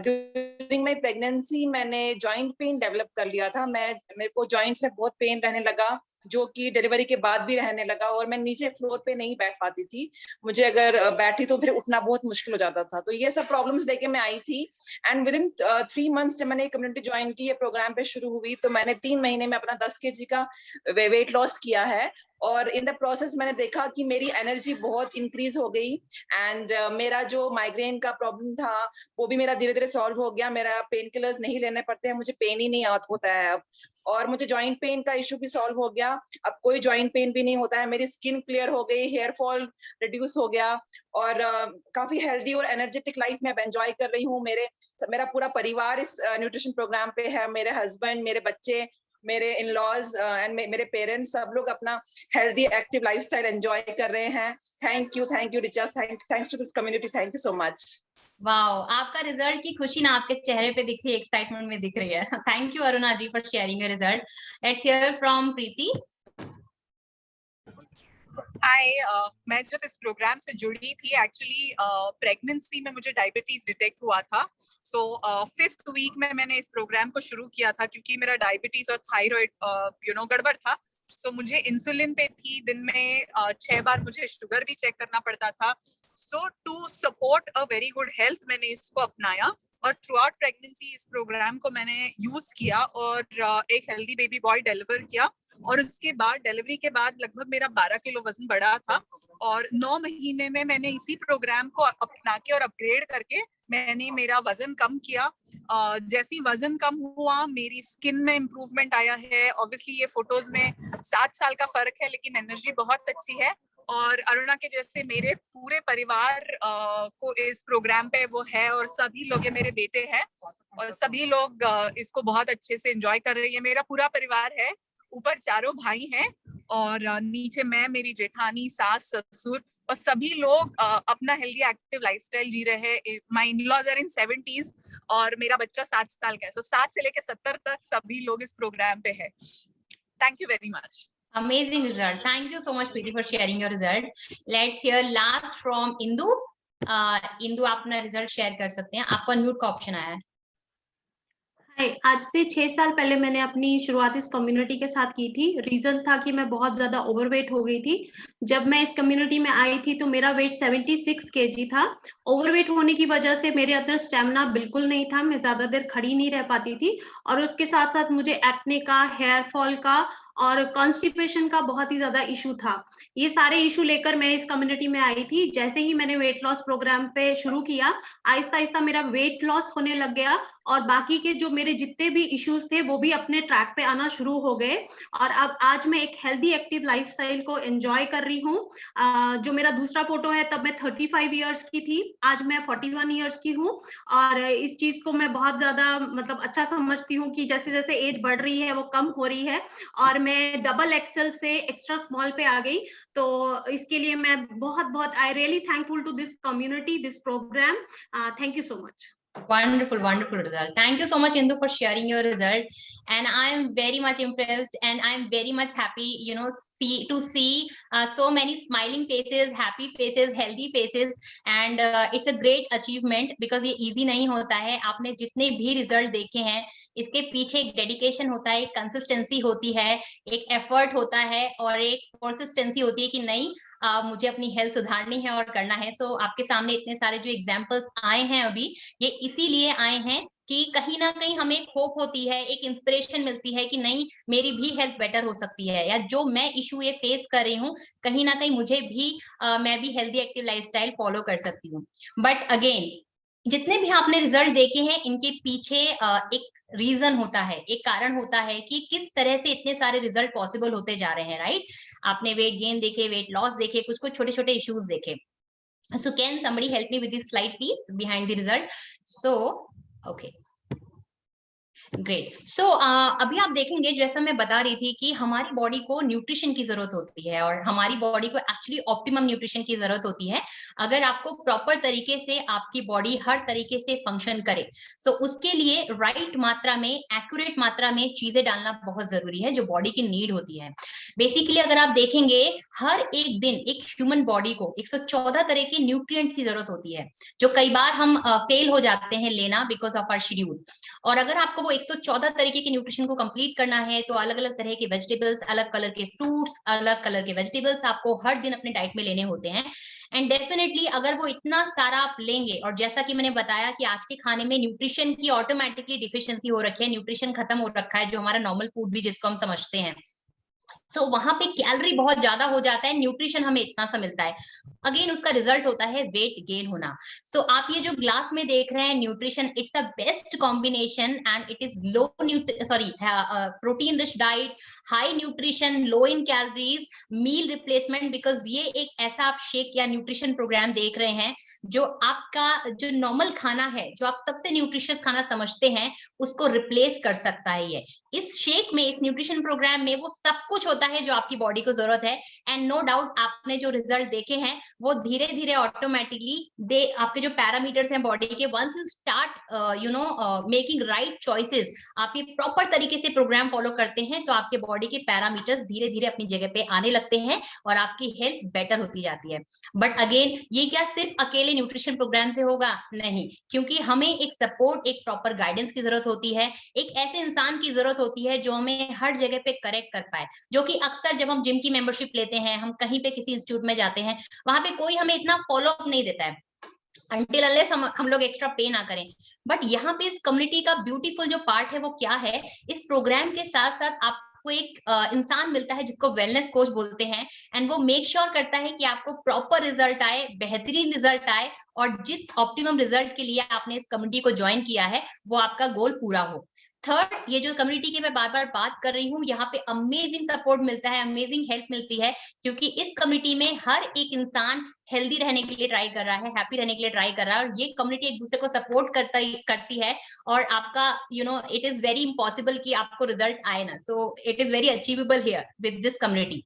during my pregnancy मैंने जॉइंट पेन डेवलप कर लिया था। मेरे को जॉइंट्स में बहुत पेन रहने लगा, जो कि डिलीवरी के बाद भी रहने लगा, और मैं नीचे फ्लोर पे नहीं बैठ पाती थी, मुझे अगर बैठी तो फिर उठना बहुत मुश्किल हो जाता था। तो ये सब प्रॉब्लम्स लेके मैं आई थी, एंड विद इन 3 months जब मैंने कम्युनिटी ज्वाइन की, ये प्रोग्राम पे शुरू हुई, तो मैंने 3 महीने में अपना 10 kg का वेट लॉस किया है, और इन द प्रोसेस मैंने देखा कि मेरी एनर्जी बहुत इंक्रीज हो गई, एंड मेरा जो माइग्रेन का प्रॉब्लम था वो भी मेरा धीरे धीरे सॉल्व हो गया, मेरा पेन किलर्स नहीं लेने पड़ते हैं, मुझे पेन ही नहीं होता है अब, और मुझे जॉइंट पेन का इशू भी सॉल्व हो गया, अब कोई जॉइंट पेन भी नहीं होता है, मेरी स्किन क्लियर हो गई, हेयर फॉल रिड्यूस हो गया, और काफी हेल्दी और एनर्जेटिक लाइफ में अब एंजॉय कर रही हूँ। मेरा पूरा परिवार इस न्यूट्रिशन प्रोग्राम पे है, मेरे हस्बैंड, मेरे बच्चे, मेरे इन लॉज एंड मेरे पेरेंट्स, सब लोग अपना हेल्दी एक्टिव लाइफस्टाइल एंजॉय कर रहे हैं। Thank you Richa, thanks to this community, thank you so much. Wow, आपका रिजल्ट की खुशी ना आपके चेहरे पे दिख रही है, एक्साइटमेंट में दिख रही है। Thank you Aruna ji for sharing your result. Let's hear from Preeti. Hi, मैं जब इस प्रोग्राम से जुड़ी थी, एक्चुअली प्रेगनेंसी में मुझे डायबिटीज डिटेक्ट हुआ था। सो 5th वीक में मैंने इस प्रोग्राम को शुरू किया था, क्योंकि मेरा डायबिटीज और थायराइड गड़बड़ था। सो मुझे इंसुलिन पे थी, दिन में 6 बार मुझे शुगर भी चेक करना पड़ता था। So to support a very good health मैंने इसको अपनाया, और थ्रू आउट प्रेगनेंसी इस प्रोग्राम को मैंने यूज किया, और एक हेल्दी बेबी बॉय डिलीवर किया, और उसके बाद डिलीवरी के बाद लगभग मेरा 12 किलो वजन बढ़ा था, और 9 महीने में मैंने इसी प्रोग्राम को अपना के और अपग्रेड करके मैंने मेरा वजन कम किया। जैसे ही वजन कम हुआ, मेरी स्किन में इम्प्रूवमेंट आया है। ऑब्वियसली ये फोटोज में 7 साल का फर्क है, लेकिन एनर्जी बहुत अच्छी है, और अरुणा के जैसे मेरे पूरे परिवार को इस प्रोग्राम पे वो है, और सभी लोग, ये मेरे बेटे हैं, और सभी लोग इसको बहुत अच्छे से एंजॉय कर रही है। मेरा पूरा परिवार है, ऊपर 4 भाई हैं, और नीचे मैं, मेरी जेठानी, सास, ससुर, और सभी लोग अपना हेल्दी एक्टिव लाइफस्टाइल जी रहे हैं। My in-laws are in 70s, और मेरा बच्चा 7 साल का है। सो 7 से लेके 70 तक सभी लोग इस प्रोग्राम पे है। Thank you very much. Amazing result. Thank you so much Preeti for sharing your result. Let's hear last from Indu. Indu आप अपना रिजल्ट शेयर कर सकते हैं, आपको अनम्यूट का ऑप्शन आया है। आज से 6 साल पहले मैंने अपनी शुरुआत इस कम्युनिटी के साथ की थी। रीजन था कि मैं बहुत ज्यादा ओवरवेट हो गई थी। जब मैं इस कम्युनिटी में आई थी तो मेरा वेट 76 kg था। ओवरवेट होने की वजह से मेरे अंदर स्टेमिना बिल्कुल नहीं था, मैं ज्यादा देर खड़ी नहीं रह पाती थी, और उसके साथ साथ मुझे एक्ने का, हेयर फॉल का और कॉन्स्टिपेशन का बहुत ही ज्यादा इशू था। ये सारे इशू लेकर मैं इस कम्युनिटी में आई थी। जैसे ही मैंने वेट लॉस प्रोग्राम पे शुरू किया, आहिस्ता आहिस्ता मेरा वेट लॉस होने लग गया और बाकी के जो मेरे जितने भी इश्यूज थे वो भी अपने ट्रैक पे आना शुरू हो गए। और अब आज मैं एक हेल्दी एक्टिव लाइफस्टाइल को एंजॉय कर रही हूँ। जो मेरा दूसरा फोटो है तब मैं 35 इयर्स की थी, आज मैं 41 इयर्स की हूँ। और इस चीज को मैं बहुत ज्यादा मतलब अच्छा समझती हूँ कि जैसे जैसे एज बढ़ रही है वो कम हो रही है और मैं डबल एक्सेल से एक्स्ट्रा स्मॉल पे आ गई। तो इसके लिए मैं बहुत I really thankful to this community, this program. Thank you so much. Wonderful, wonderful result. Thank you so much, Indu, for sharing your result. And I am very much impressed, and I am very much happy, to see so many smiling faces, happy faces, healthy faces. And it's a great achievement because ये easy नहीं होता है। आपने जितने भी result देखे हैं, इसके पीछे एक dedication होता है, एक consistency होती है, एक effort होता है और एक persistency होती है कि नहीं मुझे अपनी हेल्थ सुधारनी है और करना है। सो आपके सामने इतने सारे जो एग्जाम्पल्स आए हैं अभी, ये इसीलिए आए हैं कि कहीं ना कहीं हमें एक होप होती है, एक इंस्पिरेशन मिलती है कि नहीं मेरी भी हेल्थ बेटर हो सकती है, या जो मैं इशू ये फेस कर रही हूँ कहीं ना कहीं मुझे भी मैं भी हेल्दी एक्टिव लाइफस्टाइल फॉलो कर सकती हूँ। बट अगेन जितने भी आपने रिजल्ट देखे हैं इनके पीछे एक रीजन होता है, एक कारण होता है कि किस तरह से इतने सारे रिजल्ट पॉसिबल होते जा रहे हैं, राइट? आपने वेट गेन देखे, वेट लॉस देखे, कुछ कुछ छोटे छोटे इश्यूज देखे। So can somebody help me with this slide please behind the result? So okay, great. So अभी आप देखेंगे जैसा मैं बता रही थी कि हमारी बॉडी को न्यूट्रिशन की जरूरत होती है और हमारी बॉडी को एक्चुअली ऑप्टिमम न्यूट्रिशन की जरूरत होती है अगर आपको प्रॉपर तरीके से आपकी बॉडी हर तरीके से फंक्शन करे। सो उसके लिए राइट मात्रा में, एक्यूरेट मात्रा में चीजें डालना बहुत जरूरी है जो बॉडी की नीड होती है। बेसिकली अगर आप देखेंगे हर एक दिन एक ह्यूमन बॉडी को 114 तरह के न्यूट्रिएंट्स की जरूरत होती है जो कई बार हम फेल हो जाते हैं लेना बिकॉज ऑफ आवर शेड्यूल। और अगर आपको वो 114 तरीके के न्यूट्रिशन को कंप्लीट करना है तो अलग अलग तरह के वेजिटेबल्स, अलग कलर के फ्रूट्स, अलग कलर के वेजिटेबल्स आपको हर दिन अपने डाइट में लेने होते हैं। एंड डेफिनेटली अगर वो इतना सारा आप लेंगे, और जैसा कि मैंने बताया कि आज के खाने में न्यूट्रिशन की ऑटोमेटिकली डिफिशियंसी हो रखी है, न्यूट्रिशन खत्म हो रखा है जो हमारा नॉर्मल फूड भी जिसको हम समझते हैं। तो वहां पे कैलोरी बहुत ज्यादा हो जाता है, न्यूट्रिशन हमें इतना सा मिलता है। अगेन उसका रिजल्ट होता है वेट गेन होना। सो आप ये जो ग्लास में देख रहे हैं nutrition, it's a best combination and it is low protein rich diet, high nutrition, low in calories, meal replacement. Because ये एक ऐसा आप शेक या न्यूट्रिशन प्रोग्राम देख रहे हैं जो आपका जो नॉर्मल खाना है, जो आप सबसे न्यूट्रिशियस खाना समझते हैं, उसको रिप्लेस कर सकता है ये। इस शेक में, इस न्यूट्रिशन प्रोग्राम में वो सब कुछ होता है जो आपकी बॉडी को जरूरत है। एंड नो डाउट आपने जो रिजल्ट देखे हैं वो धीरे धीरे ऑटोमेटिकली आपके जो पैरामीटर्स हैं बॉडी के, once you start making right choices, आप ये प्रॉपर तरीके से प्रोग्राम फॉलो करते हैं तो आपके बॉडी के पैरामीटर्स धीरे धीरे अपनी जगह पे आने लगते हैं और आपकी हेल्थ बेटर होती जाती है। बट अगेन ये क्या सिर्फ अकेले न्यूट्रिशन प्रोग्राम से होगा? नहीं, क्योंकि हमें एक सपोर्ट, एक प्रॉपर गाइडेंस की जरूरत होती है, एक ऐसे इंसान की जरूरत होती है जो हमें हर जगह पे करेक्ट कर पाए। जो कि अक्सर जब हम जिम की मेंबरशिप लेते हैं, हम कहीं पे किसी इंस्टीट्यूट में जाते हैं, वहां पे कोई हमें इतना फॉलो अप नहीं देता है until unless हम लोग एक्स्ट्रा पे ना करें। बट यहाँ पे इस कम्युनिटी का ब्यूटीफुल जो पार्ट है वो क्या है, इस प्रोग्राम के साथ साथ आपको एक इंसान मिलता है जिसको वेलनेस कोच बोलते हैं, एंड वो मेक श्योर करता है कि आपको प्रॉपर रिजल्ट आए, बेहतरीन रिजल्ट आए, और जिस ऑप्टिमम रिजल्ट के लिए आपने इस कम्युनिटी को ज्वाइन किया है वो आपका गोल पूरा हो। थर्ड, ये जो कम्युनिटी की मैं बार बार बात कर रही हूँ, यहाँ पे अमेजिंग सपोर्ट मिलता है, अमेजिंग हेल्प मिलती है, क्योंकि इस कम्युनिटी में हर एक इंसान हेल्दी रहने के लिए ट्राई कर रहा है, हैप्पी रहने के लिए ट्राई कर रहा है, और ये कम्युनिटी एक दूसरे को सपोर्ट करती है। और आपका इट इज वेरी इम्पॉसिबल कि आपको रिजल्ट आए ना, सो it is very achievable here with this community.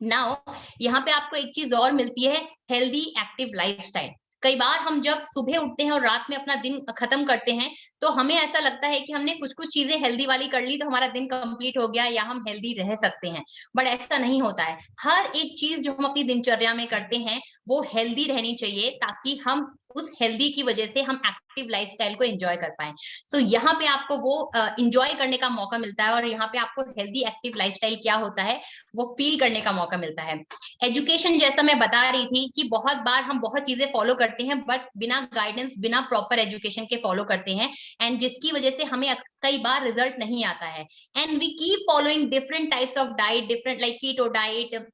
Now यहाँ पे आपको एक चीज और मिलती है, हेल्दी एक्टिव लाइफस्टाइल। कई बार हम जब सुबह उठते हैं और रात में अपना दिन खत्म करते हैं तो हमें ऐसा लगता है कि हमने कुछ कुछ चीजें हेल्दी वाली कर ली तो हमारा दिन कंप्लीट हो गया या हम हेल्दी रह सकते हैं, बट ऐसा नहीं होता है। हर एक चीज जो हम अपनी दिनचर्या में करते हैं वो हेल्दी रहनी चाहिए ताकि हम उस हेल्दी की वजह से हम एक्टिव एक्टिव लाइफस्टाइल को एंजॉय कर पाए। सो यहाँ पे आपको वो एंजॉय करने का मौका मिलता है और यहाँ पे आपको हेल्दी एक्टिव लाइफस्टाइल क्या होता है वो फील करने का मौका मिलता है। एजुकेशन, जैसा मैं बता रही थी कि बहुत बार हम बहुत चीजें फॉलो करते हैं बट बिना गाइडेंस, बिना प्रॉपर एजुकेशन के फॉलो करते हैं, एंड जिसकी वजह से हमें कई बार रिजल्ट नहीं आता है। And we keep following different types of diet, different like keto diet,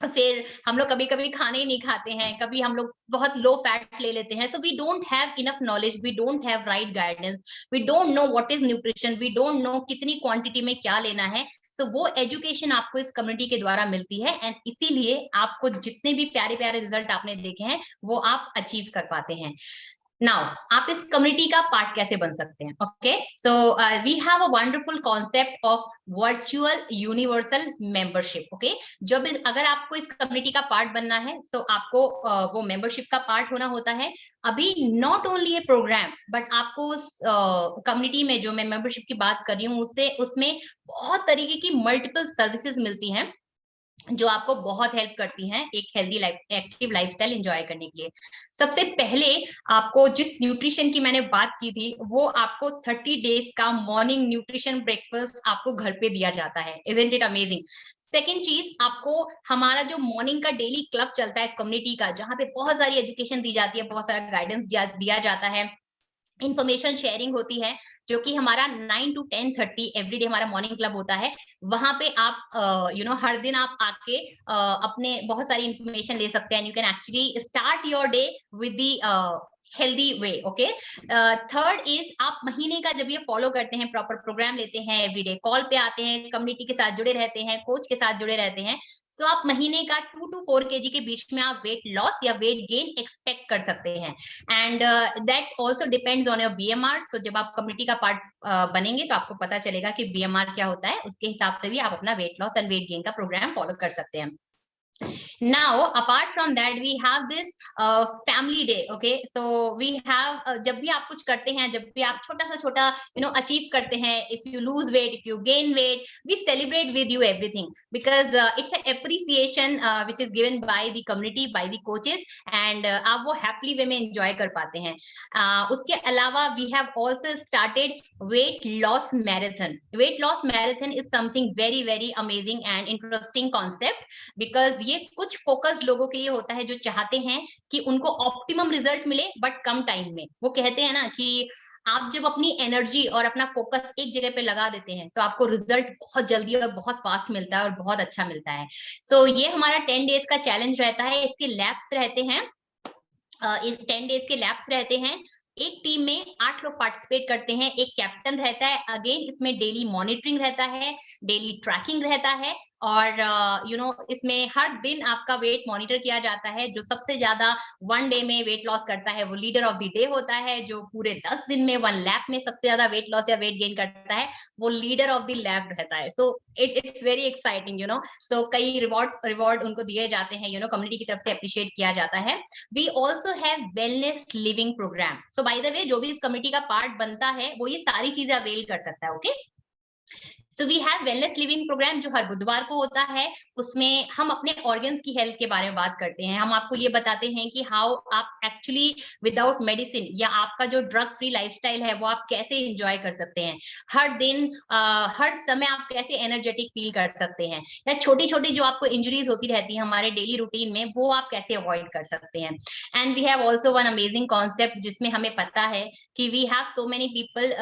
फिर हम लोग कभी कभी खाने ही नहीं खाते हैं, कभी हम लोग बहुत लो फैट ले लेते हैं। So we don't have enough knowledge, we don't have right guidance, we don't know what is nutrition, we don't know कितनी क्वांटिटी में क्या लेना है। सो वो एजुकेशन आपको इस कम्युनिटी के द्वारा मिलती है, एंड इसीलिए आपको जितने भी प्यारे प्यारे रिजल्ट आपने देखे हैं वो आप अचीव कर पाते हैं। नाउ आप इस कम्युनिटी का पार्ट कैसे बन सकते हैं? Okay, so we have a wonderful concept of virtual universal membership. Okay, जब अगर आपको इस कम्युनिटी का पार्ट बनना है तो आपको वो मेंबरशिप का पार्ट होना होता है। अभी not only a program but आपको उस कम्युनिटी में, जो मैं मेंबरशिप की बात कर रही हूँ, उसमें बहुत तरीके की मल्टीपल सर्विसेज मिलती हैं जो आपको बहुत हेल्प करती हैं एक हेल्दी एक्टिव लाइफस्टाइल एंजॉय करने के लिए। सबसे पहले आपको जिस न्यूट्रिशन की मैंने बात की थी वो आपको 30 डेज का मॉर्निंग न्यूट्रिशन ब्रेकफास्ट आपको घर पे दिया जाता है। Isn't it amazing? सेकेंड चीज, आपको हमारा जो मॉर्निंग का डेली क्लब चलता है कम्युनिटी का, जहाँ पे बहुत सारी एजुकेशन दी जाती है, बहुत सारा गाइडेंस दिया जाता है, इंफॉर्मेशन शेयरिंग होती है, जो कि हमारा 9 to 10:30 एवरीडे हमारा मॉर्निंग क्लब होता है। वहां पे आप हर दिन आप आके अपने बहुत सारी इंफॉर्मेशन ले सकते हैं। You can actually start your day with the healthy way. Okay, third is, आप महीने का जब ये फॉलो करते हैं, प्रॉपर प्रोग्राम लेते हैं, एवरीडे कॉल पे आते हैं, कम्युनिटी के साथ जुड़े रहते हैं, कोच के साथ जुड़े रहते हैं, तो आप महीने का 2 to 4 kg के बीच में आप वेट लॉस या वेट गेन एक्सपेक्ट कर सकते हैं। And that also depends on your BMR। तो जब आप कम्युनिटी का पार्ट बनेंगे तो आपको पता चलेगा कि BMR क्या होता है, उसके हिसाब से भी आप अपना weight loss and weight gain का प्रोग्राम फॉलो कर सकते हैं। Now apart from that we have this family day. Okay, so we have जब भी आप कुछ करते हैं, जब भी आप छोटा सा छोटा अचीव करते हैं, if you lose weight, if you gain weight, we celebrate with you everything because it's an appreciation which is given by the community, by the coaches, and आप वो happily way में enjoy कर पाते हैं। उसके अलावा we have also started weight loss marathon. Weight loss marathon is something very very amazing and interesting concept because ये कुछ फोकस लोगों के लिए होता है जो चाहते हैं कि उनको ऑप्टिमम रिजल्ट मिले बट कम टाइम में। वो कहते हैं ना कि आप जब अपनी एनर्जी और अपना फोकस एक जगह पे लगा देते हैं तो आपको रिजल्ट बहुत जल्दी और बहुत फास्ट मिलता है और बहुत अच्छा मिलता है। सो ये हमारा 10 डेज का चैलेंज रहता है। इसके लैब्स रहते हैं, इस 10 डेज के लैब्स रहते हैं। एक टीम में 8 लोग पार्टिसिपेट करते हैं, एक कैप्टन रहता है। अगेन इसमें डेली मॉनिटरिंग रहता है, डेली ट्रैकिंग रहता है, और इसमें हर दिन आपका वेट मॉनिटर किया जाता है। जो सबसे ज्यादा 1 डे में वेट लॉस करता है वो लीडर ऑफ द डे होता है। जो पूरे 10 दिन में 1 लैप में सबसे ज्यादा वेट लॉस या वेट गेन करता है वो लीडर ऑफ द लैप रहता है। सो इट्स वेरी एक्साइटिंग, सो कई रिवॉर्ड उनको दिए जाते हैं, कम्युनिटी की तरफ से अप्रिशिएट किया जाता है। We also have wellness living program. So by the way, जो भी इस कमिटी का पार्ट बनता है वो ये सारी चीजें अवेल कर सकता है। ओके, तो we have wellness living program जो हर बुधवार को होता है। उसमें हम अपने ऑर्गन्स की हेल्थ के बारे में बात करते हैं। हम आपको ये बताते हैं कि हाउ आप एक्चुअली विदाउट मेडिसिन या आपका जो ड्रग फ्री लाइफस्टाइल है वो आप कैसे एंजॉय कर सकते हैं। हर दिन हर समय आप कैसे एनर्जेटिक फील कर सकते हैं, या छोटी छोटी जो आपको इंजरीज होती रहती है हमारे डेली रूटीन में वो आप कैसे अवॉइड कर सकते हैं। And we have also one amazing concept जिसमें हमें पता है कि we have so many people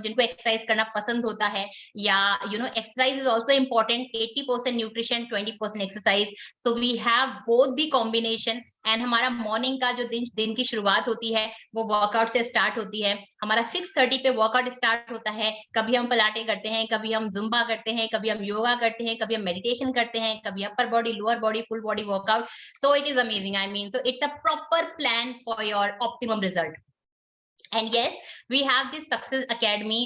जिनको एक्सरसाइज करना पसंद होता है, या exercise is also important. 80% nutrition, 20% exercise. So we have both the combination. And हमारा मॉर्निंग का जो दिन की शुरुआत होती है वो वर्कआउट से स्टार्ट होती है। हमारा 6:30 पे वर्कआउट स्टार्ट होता है। कभी हम पलाटे करते हैं, कभी हम जुम्बा करते हैं, कभी हम योगा करते हैं, कभी हम मेडिटेशन करते हैं, कभी upper body, lower body, full body workout. So it is amazing, I mean, so it's a proper plan for your optimum result. And yes, we have this success academy.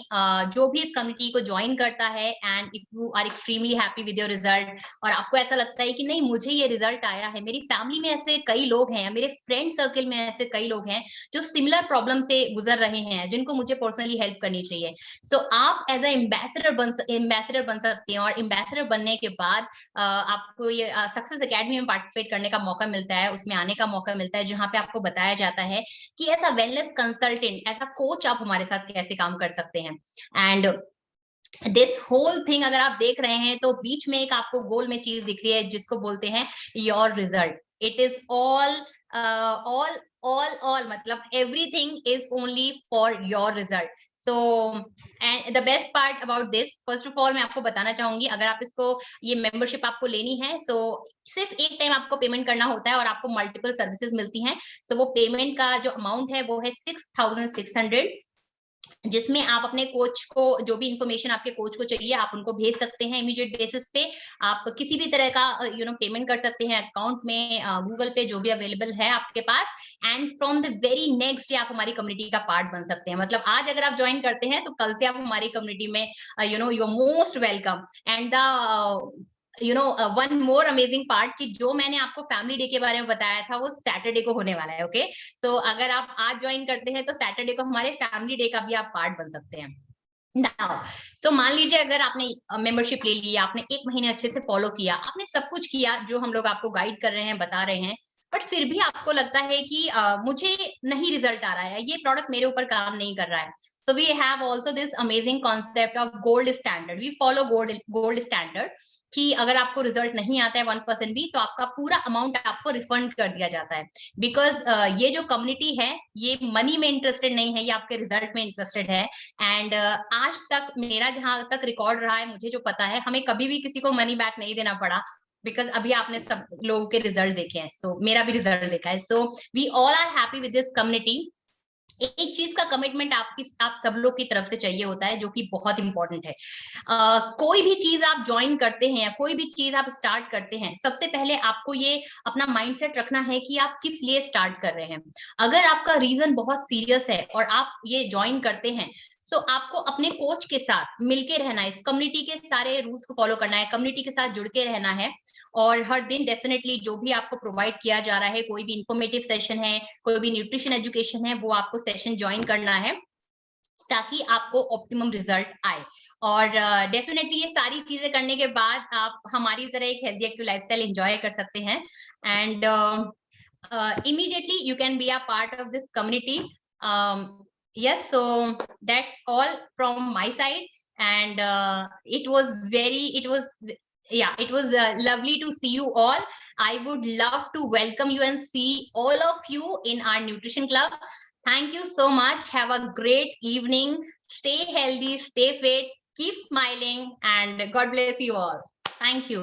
जो भी इस कम्युनिटी को join करता है and if you are extremely happy with your result, और आपको ऐसा लगता है कि नहीं मुझे ये रिजल्ट आया है, मेरी फैमिली में ऐसे कई लोग हैं, मेरे फ्रेंड सर्कल में ऐसे कई लोग हैं जो सिमिलर प्रॉब्लम से गुजर रहे हैं, जिनको मुझे पर्सनली हेल्प करनी चाहिए। सो आप एज ए एम्बेसडर बन सकते हैं, और एम्बेसडर बनने के बाद आपको ये सक्सेस अकेडमी में पार्टिसिपेट करने का मौका मिलता है, उसमें आने का मौका मिलता है, जहाँ पे आपको बताया जाता है कि as a wellness consultant assistant, as a coach आप हमारे साथ कैसे काम कर सकते हैं। एंड दिस होल थिंग अगर आप देख रहे हैं तो बीच में एक आपको गोल में चीज दिख रही है जिसको बोलते हैं your result. It is all मतलब everything is only for your result. So and the best part about this, first of all मैं आपको बताना चाहूंगी, अगर आप इसको ये मेंबरशिप आपको लेनी है सो सिर्फ एक टाइम आपको पेमेंट करना होता है और आपको मल्टीपल सर्विसेज मिलती हैं। सो वो पेमेंट का जो अमाउंट है वो है 6,600, जिसमें आप अपने कोच को जो भी इंफॉर्मेशन आपके कोच को चाहिए आप उनको भेज सकते हैं इमीडिएट बेसिस पे। आप किसी भी तरह का पेमेंट कर सकते हैं अकाउंट में, गूगल पे, जो भी अवेलेबल है आपके पास। And from the very next day आप हमारी कम्युनिटी का पार्ट बन सकते हैं। मतलब आज अगर आप ज्वाइन करते हैं तो कल से आप हमारी कम्युनिटी में you are most welcome. And the one more amazing part कि जो मैंने आपको फैमिली डे के बारे में बताया था वो सैटरडे को होने वाला है। ओके, सो अगर आप आज ज्वाइन करते हैं तो सैटरडे को हमारे फैमिली डे का भी आप पार्ट बन सकते हैं। नाउ तो मान लीजिए अगर आपने मेंबरशिप ले ली, आपने 1 महीने अच्छे से फॉलो किया, आपने सब कुछ किया जो हम लोग आपको गाइड कर रहे हैं, बता रहे हैं, बट फिर भी आपको लगता है कि मुझे नहीं रिजल्ट आ रहा है, ये प्रोडक्ट मेरे ऊपर काम नहीं कर रहा है। So we have also this amazing concept of gold standard. We follow gold standard कि अगर आपको रिजल्ट नहीं आता है 1% भी तो आपका पूरा अमाउंट आपको रिफंड कर दिया जाता है। बिकॉज ये जो कम्युनिटी है ये मनी में इंटरेस्टेड नहीं है, ये आपके रिजल्ट में इंटरेस्टेड है। एंड आज तक मेरा जहां तक रिकॉर्ड रहा है, मुझे जो पता है, हमें कभी भी किसी को मनी बैक नहीं देना पड़ा। बिकॉज अभी आपने सब लोगों के रिजल्ट देखे हैं, सो मेरा भी रिजल्ट देखा है। So we all are happy with this community. एक चीज का कमिटमेंट आप सब लोग की तरफ से चाहिए होता है जो कि बहुत इंपॉर्टेंट है। कोई भी चीज आप ज्वाइन करते हैं या कोई भी चीज आप स्टार्ट करते हैं, सबसे पहले आपको ये अपना माइंडसेट रखना है कि आप किस लिए स्टार्ट कर रहे हैं। अगर आपका रीजन बहुत सीरियस है और आप ये ज्वाइन करते हैं तो आपको अपने कोच के साथ मिलके रहना है, इस कम्युनिटी के सारे रूल्स को फॉलो करना है, कम्युनिटी के साथ जुड़ के रहना है। और हर दिन डेफिनेटली जो भी आपको प्रोवाइड किया जा रहा है, कोई भी इंफॉर्मेटिव सेशन है, कोई भी न्यूट्रिशन एजुकेशन है, वो आपको सेशन ज्वाइन करना है ताकि आपको ऑप्टिमम रिजल्ट आए। और डेफिनेटली ये सारी चीजें करने के बाद आप हमारी तरह एक हेल्दी एक्टिव लाइफस्टाइल एंजॉय कर सकते हैं। And immediately you can be a part of this community. Yes, so that's all from my side. And it was lovely to see you all. I would love to welcome you and see all of you in our nutrition club. Thank you so much. Have a great evening. Stay healthy, stay fit, keep smiling, and God bless you all. Thank you.